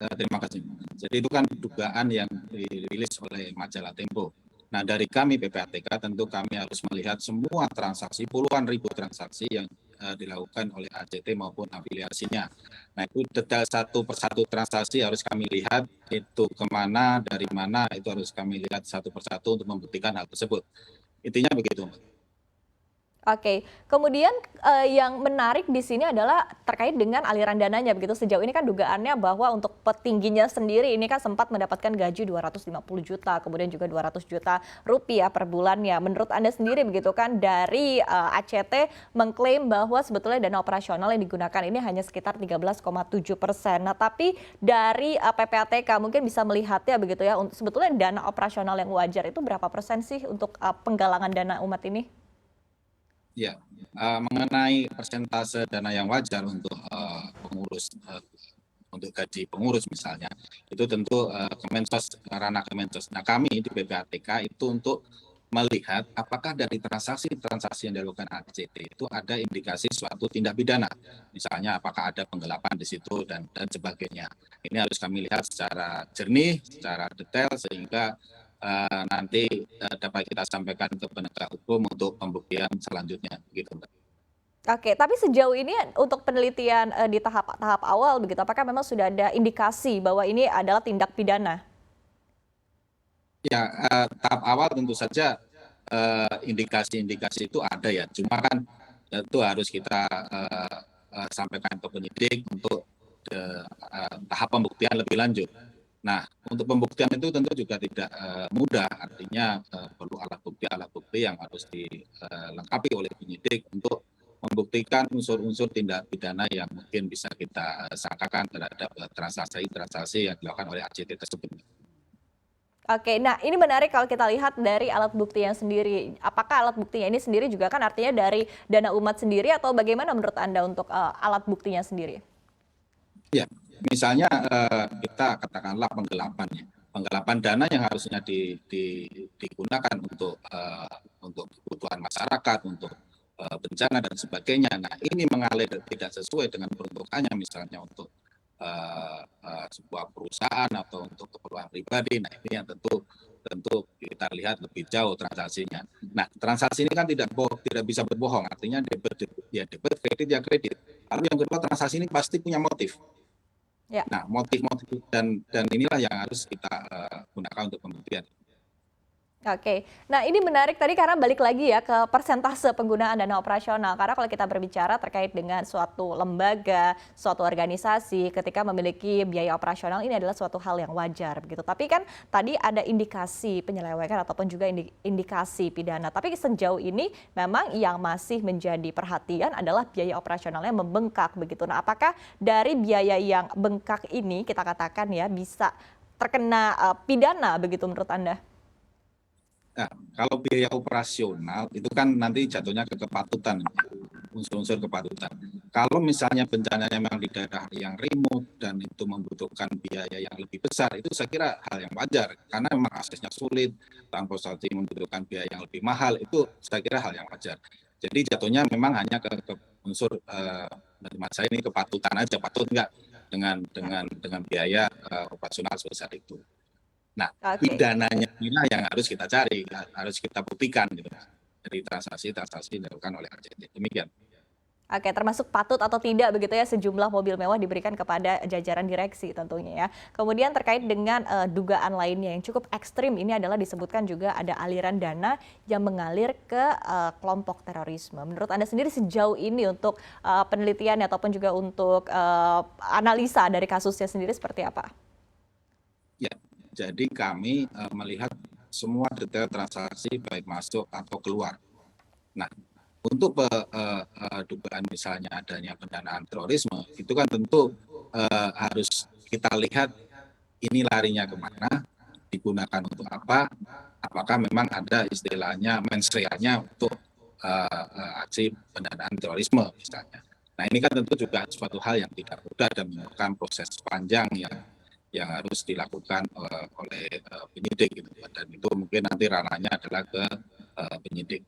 Terima kasih. Jadi itu kan dugaan yang dirilis oleh majalah Tempo. Nah, dari kami PPATK tentu kami harus melihat semua transaksi, puluhan ribu transaksi yang dilakukan oleh ACT maupun afiliasinya. Nah, itu detail satu persatu transaksi harus kami lihat, itu kemana, dari mana, itu harus kami lihat satu persatu untuk membuktikan hal tersebut. Intinya begitu, Mbak. Oke, kemudian yang menarik di sini adalah terkait dengan aliran dananya begitu. Sejauh ini kan dugaannya bahwa untuk petingginya sendiri ini kan sempat mendapatkan gaji 250 juta, kemudian juga 200 juta rupiah per bulannya. Menurut Anda sendiri begitu kan dari ACT mengklaim bahwa sebetulnya dana operasional yang digunakan ini hanya sekitar 13,7%. Nah, tapi dari PPATK mungkin bisa melihatnya begitu ya, sebetulnya dana operasional yang wajar itu berapa persen sih untuk penggalangan dana umat ini? Ya, mengenai persentase dana yang wajar untuk pengurus untuk gaji pengurus misalnya, itu tentu Kemensos, ranah Kemensos. Nah, kami di PPATK itu untuk melihat apakah dari transaksi-transaksi yang dilakukan ACT itu ada indikasi suatu tindak pidana, misalnya apakah ada penggelapan di situ dan sebagainya. Ini harus kami lihat secara jernih, secara detail sehingga nanti dapat kita sampaikan ke penegak hukum untuk pembuktian selanjutnya, gitu, Mbak. Oke, tapi sejauh ini untuk penelitian di tahap awal begitu, apakah memang sudah ada indikasi bahwa ini adalah tindak pidana? Ya, tahap awal tentu saja indikasi-indikasi itu ada ya, cuma kan itu harus kita sampaikan ke penyidik untuk tahap pembuktian lebih lanjut. Nah, untuk pembuktian itu tentu juga tidak mudah, artinya perlu alat bukti yang harus dilengkapi oleh penyidik untuk membuktikan unsur-unsur tindak pidana yang mungkin bisa kita sangkakan terhadap transaksi-transaksi yang dilakukan oleh ACT tersebut. Oke, nah ini menarik kalau kita lihat dari alat buktinya sendiri. Apakah alat buktinya ini sendiri juga kan artinya dari dana umat sendiri atau bagaimana menurut Anda untuk alat buktinya sendiri? Ya, misalnya kita katakanlah penggelapan dana yang harusnya digunakan untuk kebutuhan masyarakat, untuk bencana dan sebagainya. Nah, ini mengalir tidak sesuai dengan peruntukannya, misalnya untuk sebuah perusahaan atau untuk keperluan pribadi. Nah, ini yang tentu kita lihat lebih jauh transaksinya. Nah, transaksi ini kan tidak bisa berbohong, artinya debit ya debit, kredit ya kredit. Lalu yang kedua, transaksi ini pasti punya motif. Ya. Nah, motif-motif dan inilah yang harus kita gunakan untuk pembuktian. Oke, nah ini menarik tadi karena balik lagi ya ke persentase penggunaan dana operasional. Karena kalau kita berbicara terkait dengan suatu lembaga, suatu organisasi ketika memiliki biaya operasional ini adalah suatu hal yang wajar begitu. Tapi kan tadi ada indikasi penyelewengan ataupun juga indikasi pidana. Tapi sejauh ini memang yang masih menjadi perhatian adalah biaya operasionalnya membengkak begitu. Nah, apakah dari biaya yang bengkak ini kita katakan ya bisa terkena pidana begitu menurut Anda? Nah, kalau biaya operasional itu kan nanti jatuhnya ke kepatutan, unsur-unsur kepatutan. Kalau misalnya bencananya memang di daerah yang remote dan itu membutuhkan biaya yang lebih besar, itu saya kira hal yang wajar karena memang aksesnya sulit, transportasi membutuhkan biaya yang lebih mahal, itu saya kira hal yang wajar. Jadi jatuhnya memang hanya ke unsur menurut saya ini kepatutan aja, patut enggak dengan biaya operasional sebesar itu. Nah, Oke. pidananya inilah yang harus kita cari, harus kita buktikan gitu, dari transaksi-transaksi yang dilakukan oleh ACT. Demikian. Oke, termasuk patut atau tidak begitu ya sejumlah mobil mewah diberikan kepada jajaran direksi tentunya ya. Kemudian terkait dengan dugaan lainnya yang cukup ekstrim ini adalah disebutkan juga ada aliran dana yang mengalir ke kelompok terorisme. Menurut Anda sendiri sejauh ini untuk penelitian ataupun juga untuk analisa dari kasusnya sendiri seperti apa? Ya, jadi kami melihat semua detail transaksi baik masuk atau keluar. Nah, untuk dugaan misalnya adanya pendanaan terorisme, itu kan tentu harus kita lihat ini larinya kemana, digunakan untuk apa, apakah memang ada istilahnya mensreanya untuk aksi pendanaan terorisme misalnya. Nah, ini kan tentu juga suatu hal yang tidak mudah dan memerlukan proses panjang yang harus dilakukan oleh penyidik gitu. Dan itu mungkin nanti ranahnya adalah ke penyidik.